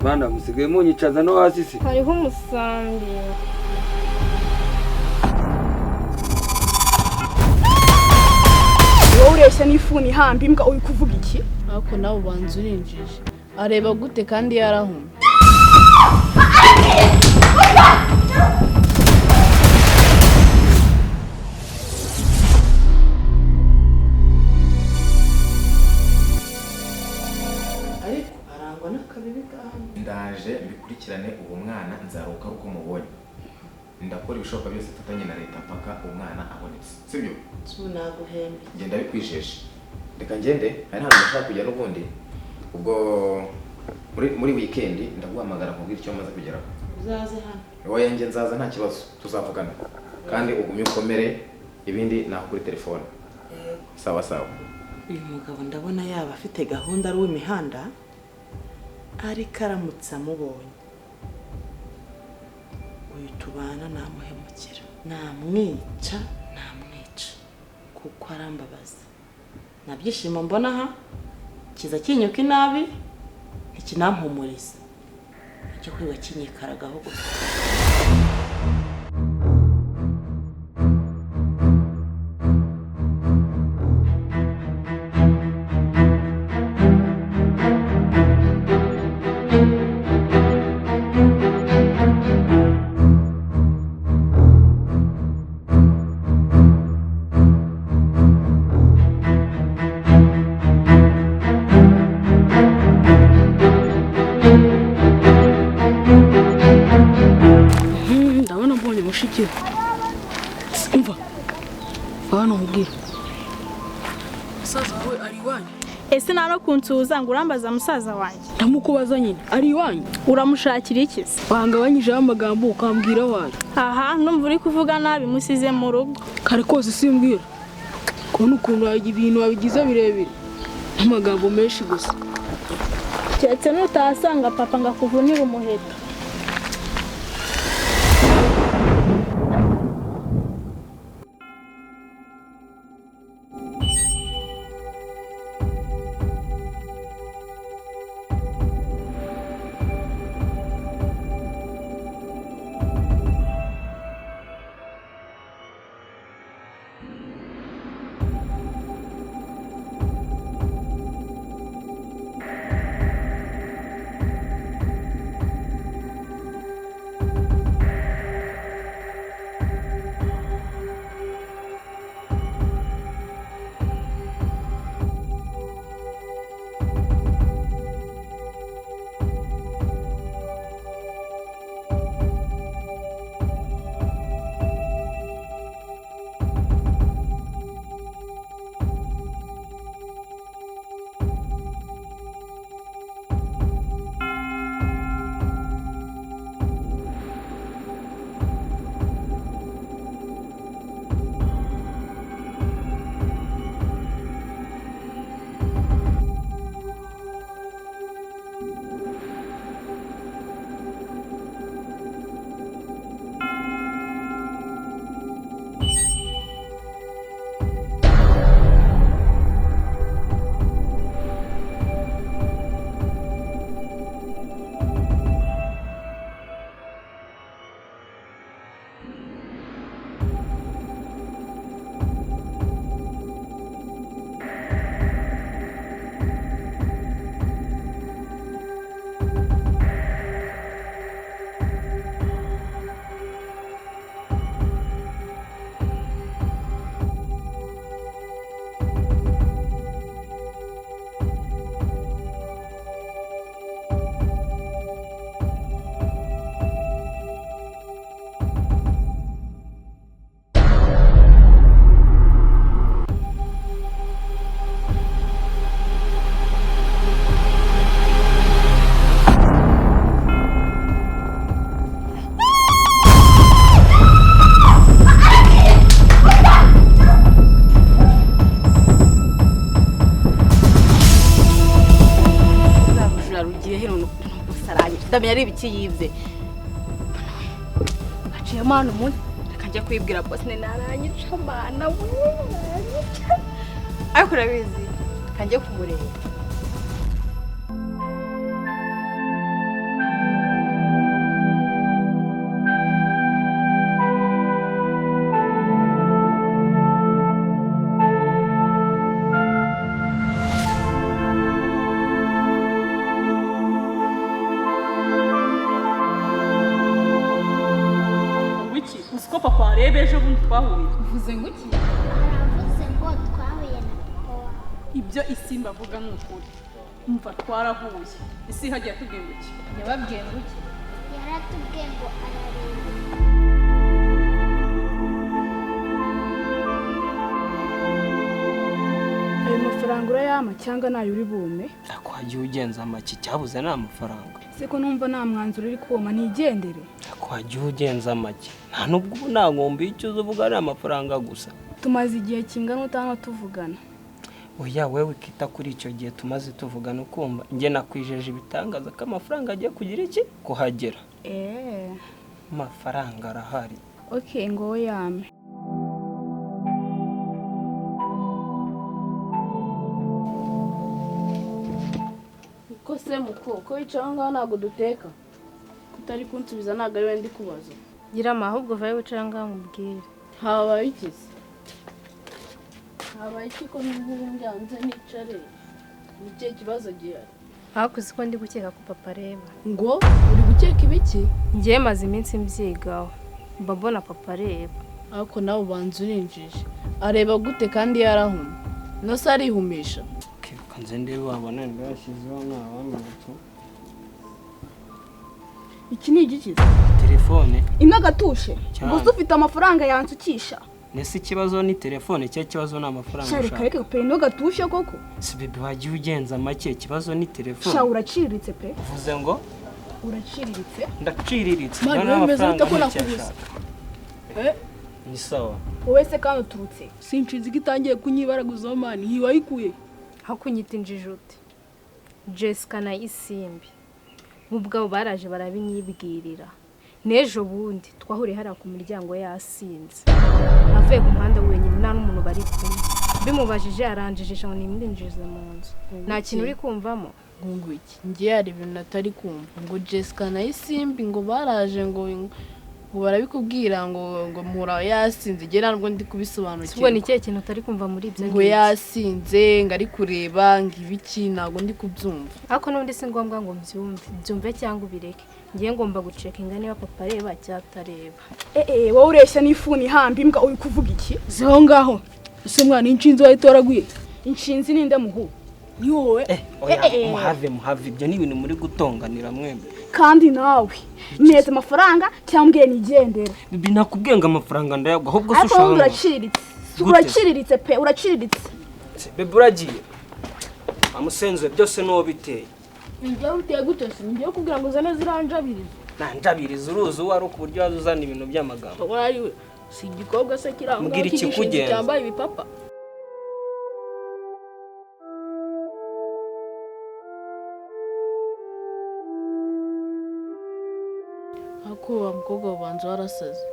Bana musigaye munyicaza no hasi se. Hariho umusambi. Wowe ureshya n'ifuni hamba imbwa uri kuvuga iki? Ako nawe ubanza urinjije. Areba gute kandi yarahumye. Ndaje bikurikirane uwo mwana nzaruka uko mubonye. Ndakora ibishoboka byose tutanye na leta paka umwana abonetse. Sibyo? Tunaguhembe. Ngenda bikwijeshe. Reka ngende, hari hano ndashaka kujya n'ubundi. Ubwo muri weekend ndaguhamagara kubwira icyo maze kugeraho. Uzaze hano. Wowe nge nzaza nta kibazo tuzavugana. Kandi ugumye ukomere ibindi naho kuri telefone. Sawa sawa. Uyu mugabo ndabona yaba afite gahunda ari w'imihanda. Ari karamutsa mubonye. Uyu tubana namuhemukira. Namwica. Kuko arambabaza. Nabyishimo mbona ha. Kiza kinyuka inabi. Ikinampumuriza. Icyo kwiga kinyikaragaho gusa. Ese nano kunsuza ngo urambaza musaza wanjye. Ndamukubaza nyine ari iwanyu. Uramushakira iki se? Wangabanyije amagambo ukambwira wanyu. Aha numva uri kuvuga nabi musize mu rugo. Kare kose simbwira. Kubona ukuntu wagira ibintu wabigize birebire. Amagambo menshi gusa. Cyetse nutasanga papa ngakuvunira umuheto. ndamenya ari ibiki yibye aciye amano muri akajya kwibwira boss ne naranyica mana ariko urabizi kanje kumureba rebe ejo bundi twahuye. uvuze ngo iki? aravuze ngo twahuye na papa wawe. Ibyo Isimbi avuga ni ukuri. Umva twarahuye. Isi hagiye atubwiye ngo iki? Yababwiye ngo iki? yaratubwiye ngo arareba. Ayo mafaranga urayama cyangwa nayo uri bume? Akwagiye ugenza amaki cyabuze nta mafaranga. Siko numva nta mwanzuro uri kuma ntigendere. Akwagiye ugenza amaki. Nta nubwo ubu nta ngombe icyo uvuga ari amafaranga gusa. Tumaze igihe kingana utanga tuvugana. Oya wewe kita kuri icyo gihe tumaze tuvugana ukumva njye nakwijeje ibitangaza ko amafaranga agiye kugira iki kuhagera. Amafaranga arahari. Okay ngo yame. Ko se muko ko wicaye ngaho ntabwo duteka. Kutari kunsubiza ntabwo ari we ndi kubaza. Gira amahubwo vaye wicaye ngaho nkubwire. Habaye iki se? Habaye iki ko n'ubu nganze nicare? Ni cyo kibazo gihari. Hakuze ko ndi gukeka ko papa areba. Ngo uri gukeka ibiki? Ngiye maze iminsi mbyigaho. Mbabona papa areba. Ariko nawe ubanza urinjije. Areba gute kandi yarahumye? No se arihumisha. Kanze ndebe wabona ndashyizeho n'abamenyetso. Iki ni igiki? Telefone. Inka gatushe. Gusa ufite amafaranga yansukisha. Nese ikibazo ni telefone cyo kibazo ni amafaranga. Shari kareke pe no gatushe koko. Si bebe wagiye ugenza make ikibazo ni telefone. Sha uraciriritse pe. Uvuze ngo uraciriritse. Ndaciriritse. Mwana bimeze bite ko nakubuza? Ni sawa. Wowe se kandi uturutse. Sinshizi gitangiye kunyibaraguza mani hiwayikuye. Hakunyita injijute. Jessica na Isimbi. Ubwo baraje barabinyibwirira. Nejo bundi twahuriye hara ku muryango yasinze. Avuye ku muhanda wenyine nta n'umuntu bari kumwe. Bimubajije aranjijisha ngo nimwinjize mu nzu. Nta kintu uri kumvamo. Ngo iki? Ngiye hari ibintu natari kumva. Ngo Jessica na Isimbi ngo baraje ngo barabikubwira ngo mpura yasinze gera nubwo ndi kubisobanukira. Sibwo ni cyo kintu utari kumva muri ibyo. Ngo yasinze ngari kureba ngibiki nago ndi kubyumva. Ariko nundi si ngombwa ngo byumve cyangwa ubireke. Ngiye ngomba gucekinga niba papa areba cyatareba. Wowe ureshya n'ifuni hamba imbwa uri kuvuga iki? Zeho ngaho. Ese mwana inshinzi wayitoraguye. Inshinzi ninde muhu? Ni wowe. Oya muhave ibyo ni ibintu muri gutonganira mwembe. Kandi nawe neza amafaranga cyambwiye nigendera. Bibi nakubwiye ngo amafaranga ndayagwa ahubwo se ushaka. Uraciriritse pe uraciriritse. Bebe uragiye. Amusenze byose no biteye. Njye uteye gute se ngiye kugira ngo zane ziranjabiriza. Nanjabiriza uruzi wari ku buryo wazuzana ibintu by'amagambo. Wari we si igikobwa se kiranga. Mbwira ikikugenza. Cyambaye ibipapa. Ako mukobwa ubanza warasaze.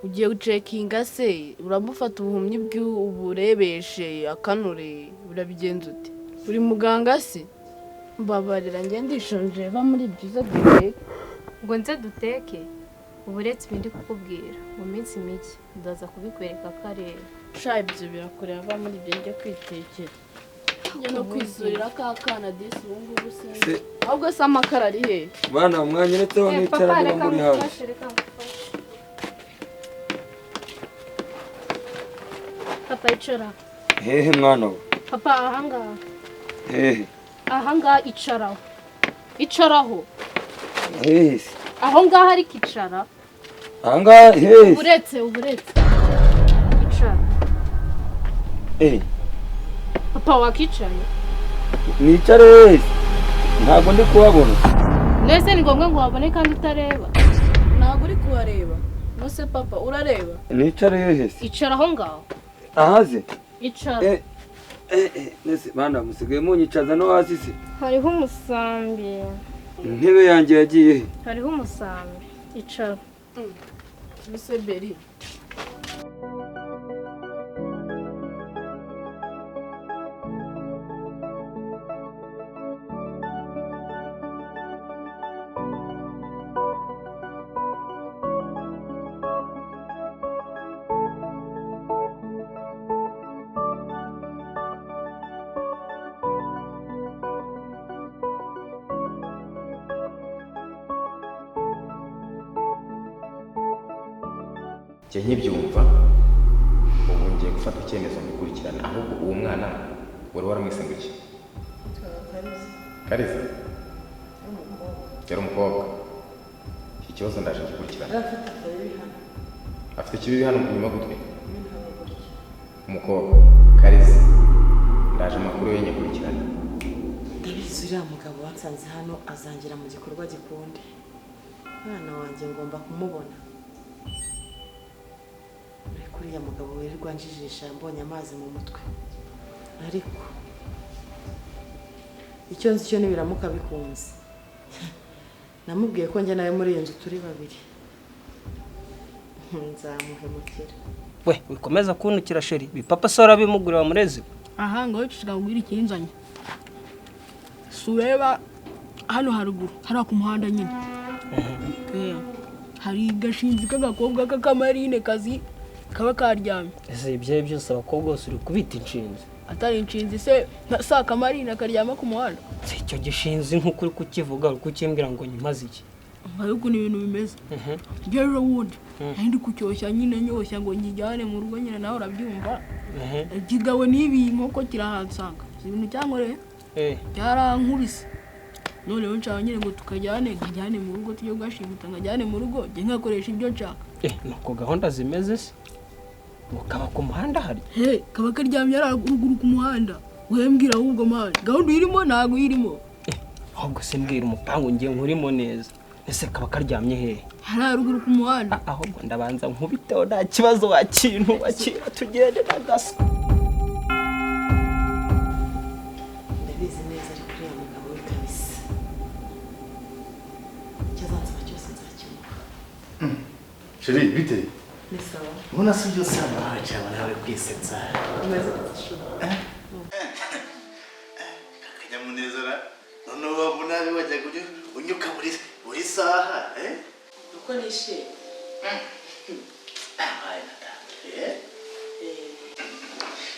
Ugiye gucekinga se uramufata ubuhumyi bw'uburebeshe akanure urabigenza ute? Uri muganga se? Mbabarira njye ndishonje va muri byiza duteke. Ngo nze duteke. Uburetse ibindi kukubwira mu minsi mike ndaza kubikwereka karere. Sha ibyo birakureba va muri ibyo njye kwitekera. Njye no kwisurira ka kana disi ubungu buse. Ahubwo se amakara ari he? Bana mwanyeretseho n'icara ngo muri hafi. Papa icara. Hehe mwana we. Papa ahangaha. Hehe. Ahangaha icaraho. Icaraho. Hehe. Aho ngaha ari kicara. Ahangaha hehe. Uburetse. Icara. Papa wakicaye. Nicare hehe. Ntabwo ndi kuhabona. Nese ni ngombwa ngo wabone kandi utareba. Ntabwo uri kuhareba. Nose papa urareba. Nicare hehe. Icara aho ngaho. Ahaze. Icara. Nese bana musigaye munyicaza no hasi se. Hariho umusambi. Intebe yanjye yagiye he? Hariho umusambi. Icara. Mise beri. njye nkibyumva ubu ngiye gufata icyemezo mbikurikirana ahubwo uwo mwana wari waramwisengukiye Kariza yari umukobwa iki kibazo ndaje gikurikirana afite ikibibi hano mu nyuma gutwi umukobwa Kariza ndaje amakuru ye nyakurikirana ndabizi uriya mugabo wansanze hano azangira mu gikorwa gikunde mwana wanjye ngomba kumubona kuriya mugabo wirirwa njijisha mbonye amazi mu mutwe ariko icyo nzi cyo nibiramuka bikunze namubwiye ko njye nawe muri iyo nzu turi babiri nzamuhemukira we wikomeza kuntukira sheri bipapa sora bimugurira murezi aha ngo kigabwira ikinzanye sureba hano haruguru hari ku muhanda nyine hari gashinzi k'agakobwa k'akamarine kazi kaba karyamye ese ibyo byose abakobwa bose uri kubita inshinzi atari inshinzi se sa kamarine karyama ku muhanda se icyo gishinzi nk'uko uri kukivuga uri kukimbwira ngo nyimaze iki ariko ni ibintu bimeze rero wundi ndi kucyoshya nyine nyoshya ngo njyane mu rugo nyine nawe urabyumva kigawe n'ibi inkoko kirahansanga si ibintu cyankoreye cyarankubise noneho nshaka nyine ngo tukajyane nkajyane mu rugo tujye gashimuta nkajyane mu rugo njye nkakoresha ibyo nshaka nuko gahunda zimeze se ngo kaba ku muhanda hari kaba karyamye ari ruguru ku muhanda wembwira ahubwo mani gahunda uyirimo ntabwo uyirimo ahubwo se mbwira umupangu ngiye nkurimo neza ese kaba karyamye hehe hari ruguru ku muhanda ahubwo ndabanza nkubiteho nta kibazo wakintu wakira tugende nagasa ndabizi neza ariko uriya mugabo we kabisa icyo azansaba cyose nzakimuha Sheri bite ni sawa ubona si byose hano cyane nawe kwisetsa umeze gutishura kanyamunezera noneho wabona nabi wajya unyuka buri saha uko nishimye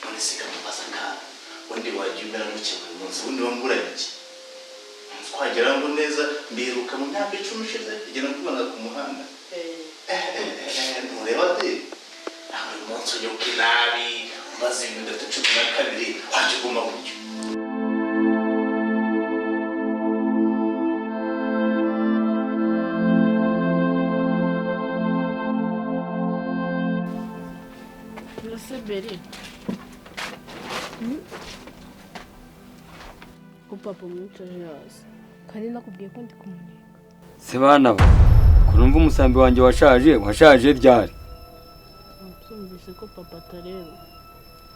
none se kamubaza ka undi wajya umera muke buri munsi ubundi wamburaye iki twagera ngo neza mbiruka mu myaka 10 ishize igena kubanga ku muhanda ntureba de aho uyu munsi unyuka nabi maze 2012 wajya uguma gutyo Beri papa mwicaje hasi kandi nakubwiye ko ndi kumuneka se bana ba kurumva umusambi wanjye washaje ryari nsumvise ko papa atareba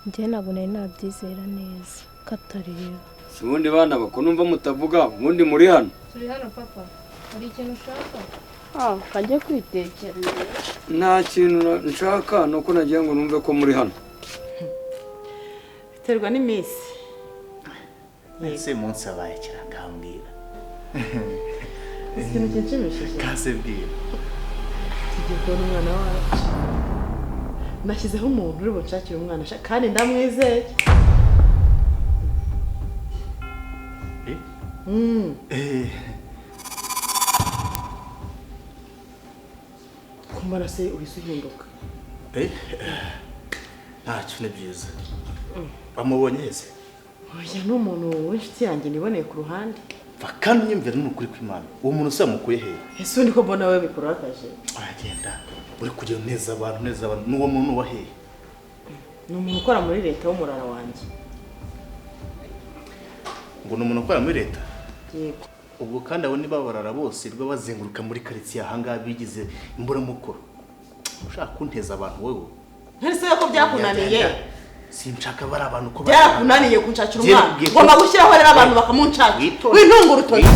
njye ntabwo nari nabyizera neza ko atareba si ubundi bana ba kunumva mutavuga ubundi muri hano turi hano papa hari ikintu ushaka kajya kwitekera nta kintu nshaka nuko nagiye ngo numve ko muri hano biterwa n'iminsi ese munsi abaye kirangambira ikintu kinshimishije kaze bwira tujye kubona umwana wacu nashyizeho umuntu uri bunshakire umwana kandi ndamwizeye kumara se uhise uhinduka ntacyo ni byiza bamubonye heze oya ni umuntu w'inshuti yanjye niboneye ku ruhande kandi unyumvira n'ukuri kw'Imana uwo muntu se yamukuye hehe ese undi ko mbona we bikurakaje aragenda uri kugira neza abantu n'uwo muntu wa hehe ni umuntu ukora muri leta w'umurara wanjye ngo ni umuntu ukora muri leta yego ubwo kandi abo niba barara bose rwo bazenguruka muri quartier ahangaha bigize imburamukoro ushaka kunteza abantu wewe ntese ko byakunaniye sinshaka bari abantu ko byakunaniye kunshakira umwana ngomba gushyiraho rero abantu bakamunshakira w'intunguru utoye